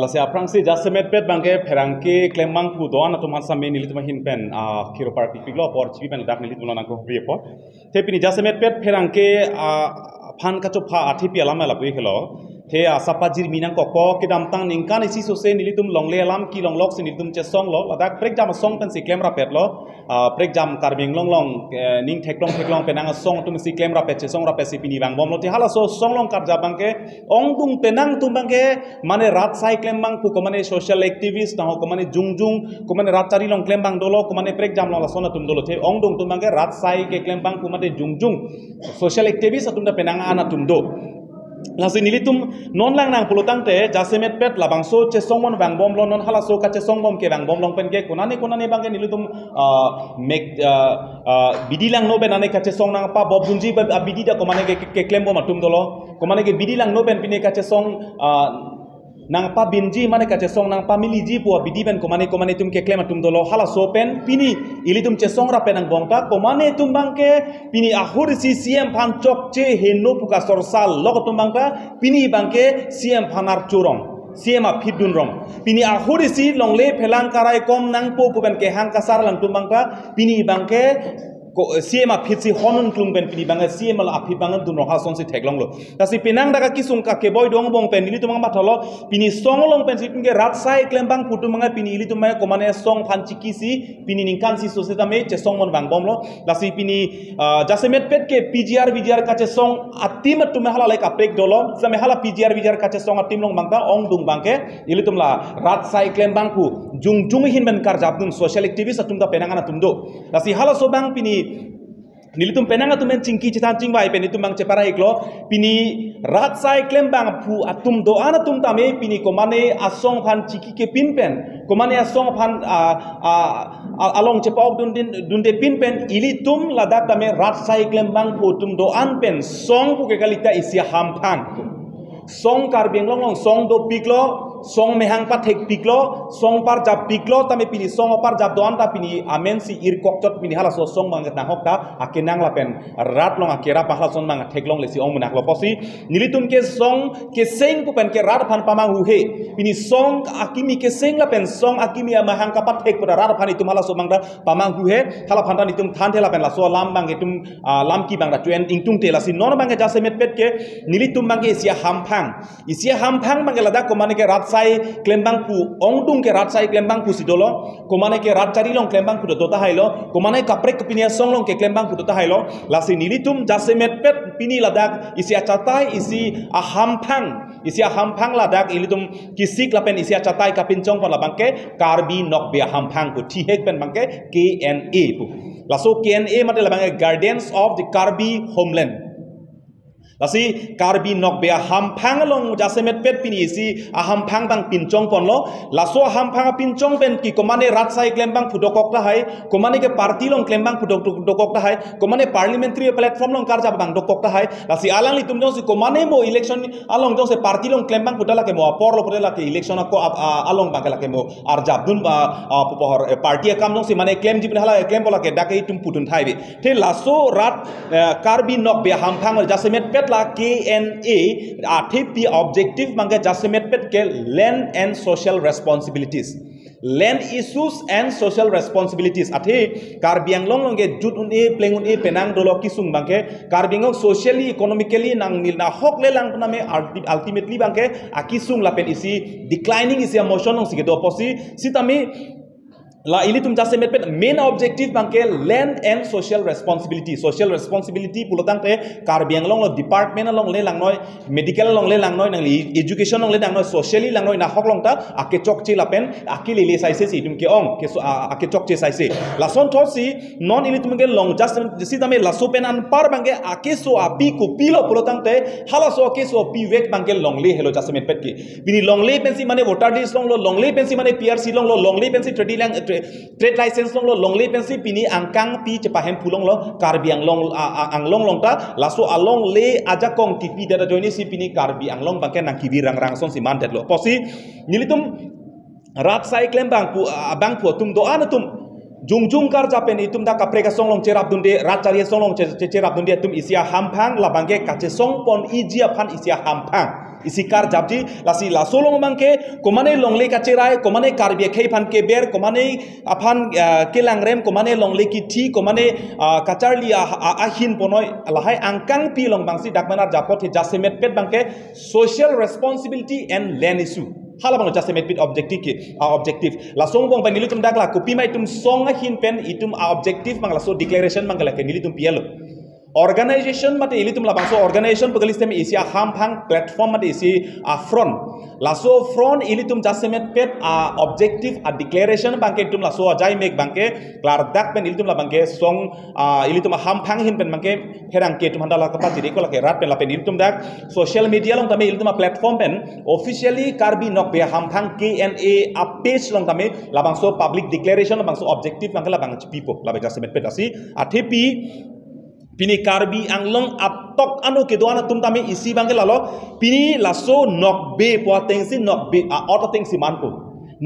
lase aprang si jasemet pet bangke pherangke klembang pu doan atum hasame nilituma hin pen khiro par pipiglo por chibi pen dak nilituma nangko hripo te pini jasemet pet pherangke phan ka chopha athi pi alama la pui khelo te sapajir minang ko kidam tang ningkan isi sose nilitum longle alam ki longlok sin nilitum che song lo ladak prek jam song pen si klem ra pet lo prek jam karbing long ning theklong penang song tum si klem ra pet che song ra pet si pini bang bom lo te hala so song long kar jabang ke ong dung penang tum bang ke mane rat sai klem bang pu ko mane social activist na ko mane jung ko mane rat chari long klem bang dolo ko mane prek jam lo la sona tum dolo te ong dung tum bang ke rat sai ke klem bang pu mane jung social activist atum da penang ana tum do lasi nilitum non lang nang pulutang te jasemet pet labang so che songmon bang bom lo non hala so ka che songbom ke bang bom long pen ke kunani bang ke nilitum mek bidilang no ben ane ka che song nang pa bob bunji ba bidi da komane ke klem bom atum dolo komane ke bidilang no ben pine ka che song nang pa binji mane ka che song nang pa miliji po bidi ben komane tum ke klem atum dolo hala so pen pini ilitum che song ra pen ang bong ta komane tum bang ke pini ahur si cm phan chok che henno puka sorsal log tum bang ta pini bang ke cm phanar churong cm a phidun rong pini ahur si longle phelang karai kom nang po ku ben ke hang kasar lang tum bang ta pini bang ke CM apitsi honun klung ben pini banga CM la apit banga dun roha son si theklong lo tasi pinang daga kisung ka ke boy dong bong pen nili tumang matholo pini song long pen situng ke rat sai klembang putu manga pini ili tumai komane song phan chiki si pini ningkan si society me che song mon bang bom lo lasi pini jasemet pet ke PGR ka che song atim tume hala like aprek dolo same hala PGR ka che song atim long bangta ong dung bangke ili tumla rat sai klembang pu jung hin ben kar jabdun social activist atum da penangana tumdo lasi hala so bang pini nilitum penanga tumen cingki citan cing bai penitum bang cepara iklo pini rat sai klem bang pu atum do anatum tame pini komane asong phan chiki ke pin pen komane asong phan along cepok dunde pin pen ilitum ladak tame rat sai klem bang pu tum do an pen song pu ke kalita isia hamphang song karbeng long song do piklo song mehang pa thek piklo song par jab piklo tame pini song par jab doan ta pini amen si ir koktot pini hala so song bang na hokta akenang la pen rat long akera pa hala son bang theklong le si ong munak lo posi nilitum ke song ke seng pu pen ke rat phan pamang hu he pini song akimi ke seng la pen song akimi mahang ka pa thek pu rat phan itum hala so bang da pamang hu he hala phan ta nitum than thela pen la so lam bang etum lam ki bang da tuen ingtung te la si non bang ja semet pet ke nilitum bang ke isia hamphang bang la da ko mane ke rat sai klembang pu ongtung ke rat sai klembang pu sidolo komane ke rat chari long klembang pu dota hailo komane kaprek pinia song long ke klembang pu dota hailo lasi nilitum jasemet pet pini ladak isia chatai isi ahamphang ladak ilitum kisik lapen isia chatai kapinchong pa labangke karbi nok be ahamphang pu thihek pen bangke KNA pu laso KNA mate labangke guardians of the Karbi homeland lasi karbi nok be hamphang long jasemet pet pini si ahamphang bang pinchong ponlo laso ahamphang pinchong pen ki komane rat sai klembang phudokok ta hai komane ke party long klembang phudokok ta hai komane parliamentary platform long karja bang dokok ta hai lasi alang li tumjong si komane mo election along jong se party long klembang phudala ke mo por lo phudala ke election ko along bang la ke mo ar jabdun pohor party kam jong si mane claim jibin hala claim bola ke dakai tum putun thai be the laso rat karbi nok be hamphang jasemet pet la KNA athip the objective manga jasemet pet ke land and social responsibilities land issues and social responsibilities athe karbiang long ge jut un e plengun e penang dolo kisung bangke karbiang socially economically nang nil na hok le lang name ultimately bangke akisung lapen isi declining isi emotion long sige do posi sitami la ilitum jasemet pet main objective bangke land and social responsibility pulotang te karbiang long lo department long le lang noi medical long le lang noi nang education long le lang noi socially lang noi na hok long ta ake chok chi lapen ake le sai se itum ke ong ke ake chok chi sai se la son thosi non ilitum ke long just sidame la sopen an par bangke ake so api ku pilo pulotang te hala so ake so pi wek bangke long le hello jasemet pet ke bini long le pensi mane voter list long lo long le pensi mane PRC long lo long le pensi trade license long lo long le pensi pini angkang pi cepahem pulong lo karbiang long long ta laso along le aja kong tipi data joini si pini karbi anglong bangke nang kibi rang son si mantet lo posi nilitum rat sai klem bang pu tum do anatum jung kar japen itum da kapreka songlong cerap dunde rat chari songlong cerap dunde tum isia hamphang labangke kache song pon ijia phan isia hamphang isi kar jabji lasi lasolong bangke komane longle kacerai komane karbia khei phan ke ber komane aphan kelangrem komane longle ki thi komane kacharli ahin ponoi lahai angkang pi long bangsi dakmanar japot he jasemet pet bangke social responsibility and land issue hala bang jasemet pit objective la song bang bang nilitum dakla kopi mai tum song hin pen itum objective bang la so declaration bang la ke nilitum pielo organization mate ilitum la bangso organization pagalistem isi ham phang platform mate isi front laso front ilitum jasemet pet objective declaration bangke tum laso ajai mek bangke klar dak pen ilitum la bangke song ilitum ham phang hin pen bangke herang ke tum handala ka pati ko la ke rat pen la pen ilitum dak social media long tame ilitum platform pen officially karbi nok be ham phang KNA page long tame la bangso public declaration la bangso objective bangke la bang pipo la be jasemet pet asi athepi pini karbi anglong atok anu kedoana tum tami isi bangke lalo pini laso nok be po tengsi nok be auto tengsi manpo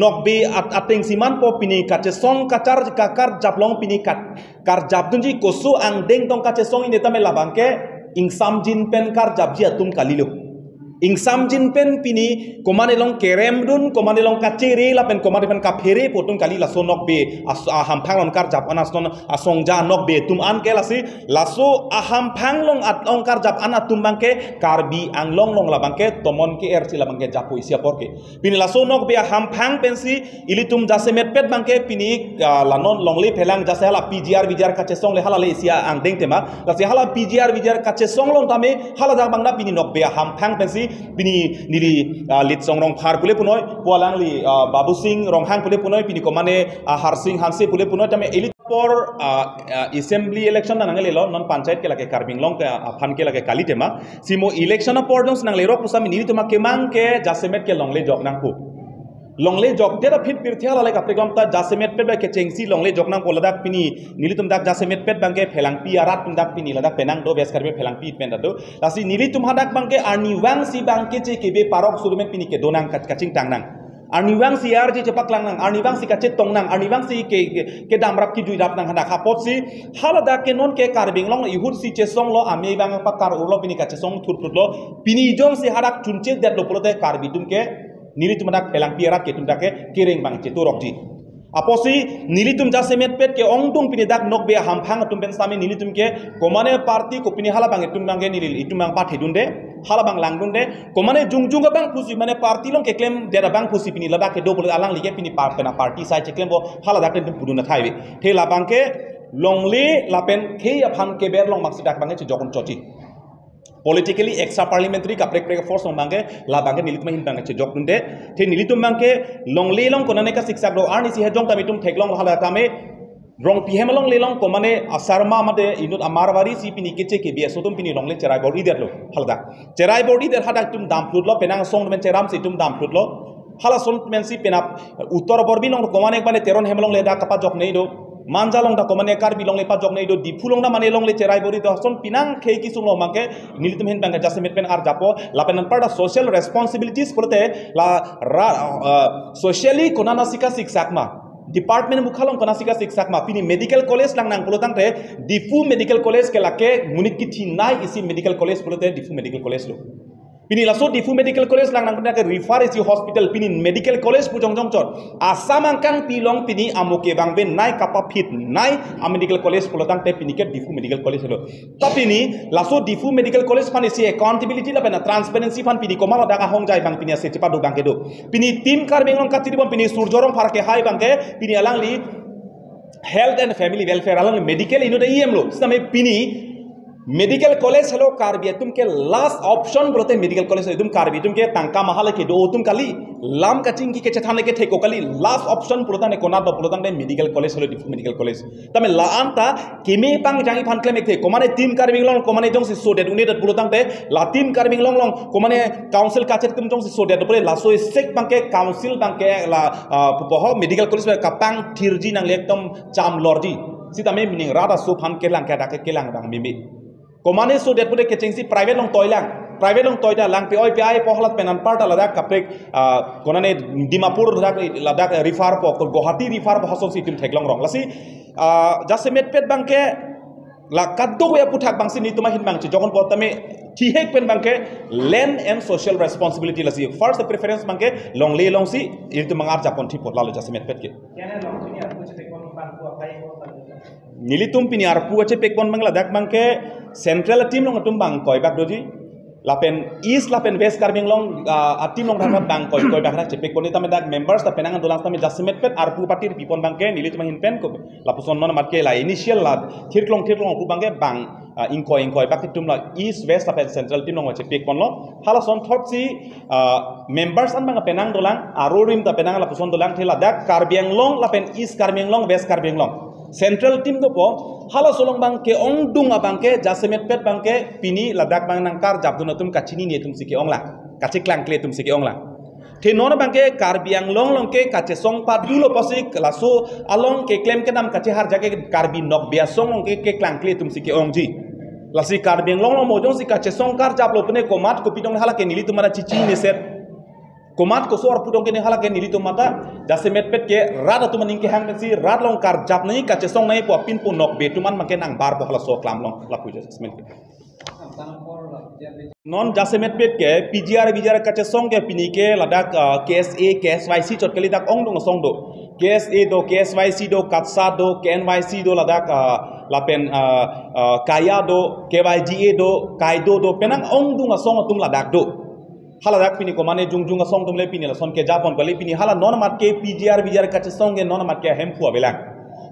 nok be atengsi manpo pini kache song kachar kakar japlong pini kar jabdunji kosu ang deng tong kache song ine tame labangke ingsam jin pen kar jabji atum kalilo ingsam jin pen pini komane long kerem dun komane long kacere la pen komane pen kaphere potun kali la sonok be aham phang long kar jap anason asong ja nok be tum an ke lasi laso aham phang long at long kar jap ana tum bangke karbi anglong long la bangke tomon ke erci la bangke japo isia porke pini laso nok be aham phang pensi ilitum jasemet pet bangke pini la non longli phelang jase hala PGR kache song le hala le isia ang deng tema lasi hala PGR kache song long tame hala jang bangna pini nok be aham phang pensi pini nili lit song rong phar pule punoi polang li babu sing rong hang pule punoi pini komane har sing hanse pule punoi tame elit por assembly election na ngale lo non panchayat ke lage karbing long ke phan ke lage kali tema simo election por dong nang le ro pusami nili tuma ke mang ke jasemet ke long le jok nang pu longle jok dera fit pirthia la ka program ta jasemet pet ba ke chengsi longle jok nang poladak pini nilitum dak jasemet pet bangke phelang pi arat tum dak pini ladak penang do bes karbe phelang pi pen do lasi nilitum hadak bangke arni wang si bangke che ke be parok surumen pini ke donang kaching tang nang arni wang si ar je chepak lang nang arni wang si ka che tong nang arni wang si ke damrap ki jui rap nang hadak hapot si halada ke non ke karbing long ihur si che song lo ame bang pakar urlo pini ka che song thur lo pini jong si hadak chunche det lo polote karbi tum ke nilitum dak pelang piarat ke tum dak kereng bang che torokji aposi nilitum jasemet pet ke ongtung pini dak nok be ham phang tum ben sami nilitum ke komane party ko pini hala bang tum bang nilil itum bang pathi dunde hala bang lang dunde komane jungjung bang pusi mane party long ke claim dera bang pusi pini lada ke do bol alang lige pini pena party sai che claim bo hala dak tum puduna thaibe the la bang ke longle lapen ke aphan ke ber long maksi dak bang che jokon chochi politically extra parliamentary kaprek force bangke la bangke nilitum hin bangke che jok dunde the nilitum bangke longle long konane ka siksa do arni si hejong tamitum theklong hala tame rong pihemalong lelong komane asarma mate inut amarwari si pini keche ke bia sotum pini longle cherai body der lo halda cherai body der hada tum dam flut lo penang song men cheram si tum dam flut lo hala son men si penap uttor borbi long komane bane teron hemalong leda kapa jok nei do manjalong da komane karbi long le pa jok nei do dipulong da mane long le cherai body do son pinang khei ki sung lo mangke nilitum hen bangka jasemet pen ar japo lapenan parda social responsibilities polte la socially konana sika siksakma department mukhalong kona sika siksakma pini medical college lang nang polotang te difu medical college ke lake munit ki thinai isi medical college polote difu medical college lo pini laso difu medical college lang nang ke refer isi hospital pini medical college pujong jong chot asam angkang pilong pini amoke bangbe nai kapa fit nai a medical college polotang te pini ke difu medical college lo tapini laso difu medical college pan isi accountability la pena transparency pan pini komalo daga hong jai bang pini ase tipa do bangke do pini team karbeng long katiri bom pini surjorong farke hai bangke pini alang li health and family welfare alang medical ino de em lo same pini medical college hello karbi tum ke last option brote medical college tum karbi tum ke tangka mahal ke do tum kali lam kaching ki ke chathane ke theko kali last option pulota ne kona do pulota ne medical college hello difu medical college tame la anta kime pang jangi phan klem ekhe komane team karbi long komane jong si so det united pulota te la team karbi long komane council kache tum jong si so det pole la so sek bang ke council bang ke la poho medical college ka pang thirji nang lektom cham lorji sitame meaning rada so phan ke lang ka dak ke lang bang mimi komane so det pole ke chengsi private long toilang private long toita lang pe oi pe ai pohlat penan parta ladak kaprek konane dimapur ladak refer po Guwahati refer po hason sitim theklong rong lasi jasemet pet bangke la kaddo ya puthak bangsi ni tuma hin bangchi jokon po tame Tihek pen bangke land and social responsibility lasi. First the preference bangke long le long si itu mengar japon tipot lalu jasemet pet ke. Nilitum pini arpu ache pekpon bangla dak bangke central team long atum bang koi bak doji. Lapen east lapen west karbing long team long rapat bang koi bak rak pekpon itu medak members tapi nangan dolang tami jasemet pet arpu partir pipon bangke nilitum mahin pen ko lapuson non matke la initial la thirklong arpu bangke bang ingkoi bak tum la east west lapen central team long ache pekpon lo halason thot si members an bang penang dolang arorim ta penang lapuson dolang thela dak karbiang long lapen east karbing long west karbing long Central team do po hala solong bangke ong dung abangke jasemet pet bangke pini ladak bang nangkar jabdun tum kachini ni tum sike ongla kache klang kle tum sike ongla the non bangke karbiang long ke kache song pa dulo posik laso along ke claim ke nam kache har jage karbi nok bia song ke klang kle tum sike ongji lasi karbiang long mojong si kache song kar jab lo pne komat ko pidong hala ke nili tumara chichi ni set Komat ko soar pudong kini halak ni lito mata jasemet pet ke rada tu maning ke hang pensi rad long kar jap nai kache song nai po pin po nok be tuman maken ang bar po hala so klam long laku jasemet non jasemet pet ke PGR kache song ke pini ke ladak KSA KSYC chot kali dak ong dong song do KSA do KSYC do katsa do KNYC do ladak lapen kaya do KYGA do kaido do penang ong dung song tum ladak do hala dak pini ko mane jung song tumle pini la son ke japon kali pini hala non mat ke PGR kache song ke non mat ke hem fu abelang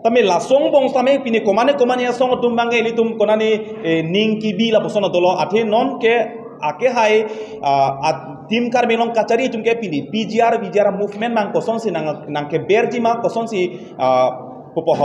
tame la song bong same pini ko mane ya song tum bange li tum konani ning ki bi la posona dolo athe non ke ake hai tim kar melong kachari tum ke pini PGR movement mang ko son si nang ke berji ma ko son si popo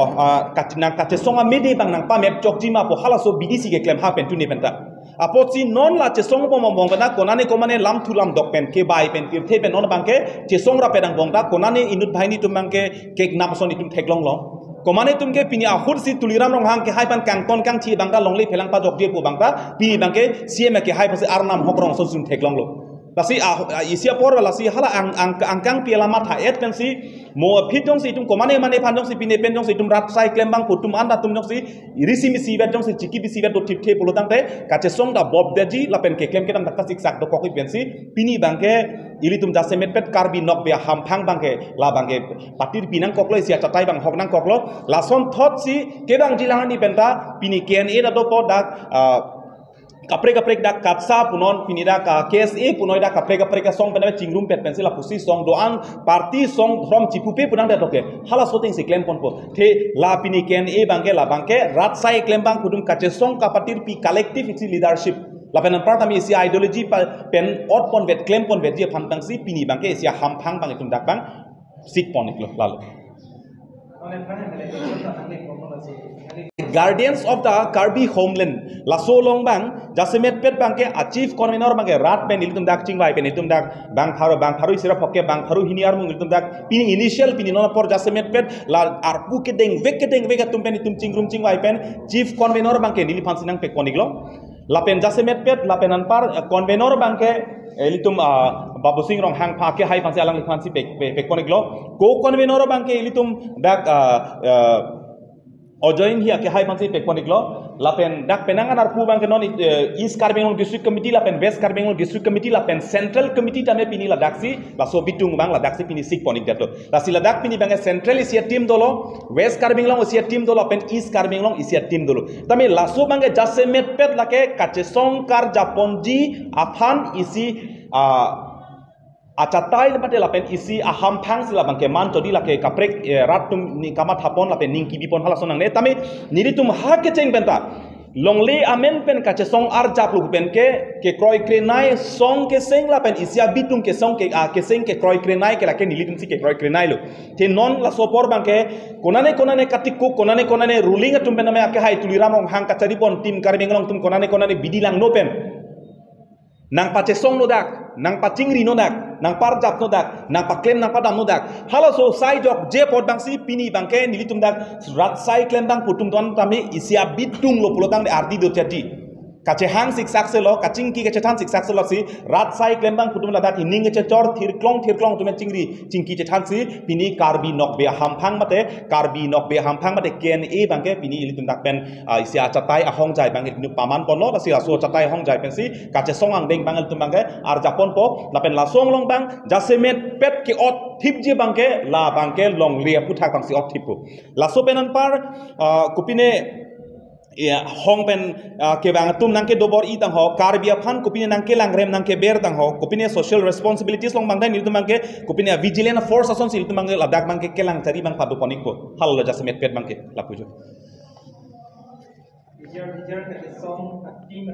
katinang kache songa mede bang nang pa mep chokji ma po hala so BDC ke claim ha pen tu ne penta Apot si non la cesong po mong bangda konane komane lam thulam dok pen ke bai pen tirthe pen non bangke cesong ra pedang bangda konane inut bhaini tum bangke kek napson itum theklong long komane tum ke pini ahur si tuliram rong hang ke hai pan kang ton kang thi bangda longli phelang pa jok je po bangda pini bangke CM ke hai pase arnam hokrong son sum theklong lo lasi isia por lasi hala angkang pialama tha et kan si mo phitong si tum komane mane phanjong si pine penjong si tum rat sai klem bang putum anda tum jong si risi mi si bet jong si chiki bi si bet do tip the polotang te kache song da bob deji la pen ke klem ke dam dakka sik sak do kokoi pen si pini bangke ili tum jasemet pet karbi nok be ham phang bangke la bangke patir pinang koklo sia tatai bang hoknang koklo la son thot si ke bang jilang ni penta pini KNA da do po dak kapre dak katsa punon pinida ka KSA punoi dak kapre song pename chingrum pet pencil pusi song doang party song from chipupe punang da toke hala soting si claim ponpo the la pini KNA bangke la bangke rat sai claim bang pudum kache song kapatir pi collective isi leadership la penan part ami isi ideology pen ot pon vet claim pon vet je phantang si pini bangke isi ham phang bang tum dak bang sik ponik lo lalu Guardians of the Karbi homeland la so long bang jasemet pet bangke achieve convener bangke rat pen ilitum dak chingbai pen ilitum dak bang tharu sira phokke bang tharu hiniar mung ilitum dak pini initial pini non por jasemet pet la arpu ke deng vek tum pen ilitum chingrum chingbai pen chief convener bangke nili phansinang pe koniglo la pen jasemet pet la penan par convener bangke ilitum babu sing rong hang pha ke hai phansi alang phansi pe koniglo ko convener bangke ilitum dak Ojoin hi ke hai pansi pekponiklo lapen dak penangan arpu bang non East Karbengong District Committee lapen West Karbengong District Committee lapen Central Committee tame pini la daksi la so bitung bang la daksi pini sik ponik dato la sila dak pini bang Central isia team dolo West Karbengong isia team dolo pen East Karbengong isia team dolo tame la so bang jasemet pet lake kachesong kar japonji afan isi acatai lepate lapen isi aham phang sila bangke man todi lake kaprek ratum ni kamat hapon lapen ningki bipon hala sonang ne tame niritum ha ke cheng benta longle amen pen kache song ar japlu pen ke kroi krenai song ke seng lapen isia bitum ke song ke seng ke kroi krenai ke lake nilitum si ke kroi krenai lo te non la sopor bangke konane katikku konane ruling atum pen ame ake hai tuliram hang kachari pon tim karbengong tum konane bidilang no pen nang pache song no dak nang pachingri no dak nang parjap no dak nang paklem nang padam no dak halo so sai jok je pot bang si pini bangke nilitum dak rat sai klem bang putum ton tami isia bitung lo pulotang de ardi do chati kache hang siksak se lo kaching ki kache than siksak se lo si rat sai klembang putum la dak ning che chor thir klong tumen chingri chingki che than si pini karbi nok be hamphang mate ken e bangke pini ilitum dak pen isia chatai a hong jai bangke nu paman ponlo la sia so chatai hong jai pen si kache songang deng bangal tum bangke ar japon po la pen la song long bang jasemet pet ki ot thip je bangke la bangke long lia puthak bang si ot thip la so penan par kupine hong pen ke bang tum nang ke dobor i tang ho karbia phan kupine nang ke langrem nang ke ber tang ho kupine social responsibilities long bang dai nil tum ke kupine vigilant force ason sil tum la dak bang ke kelang tari bang padu konik ko hal la jasemet pet bang ke la pujo Bijar ke song team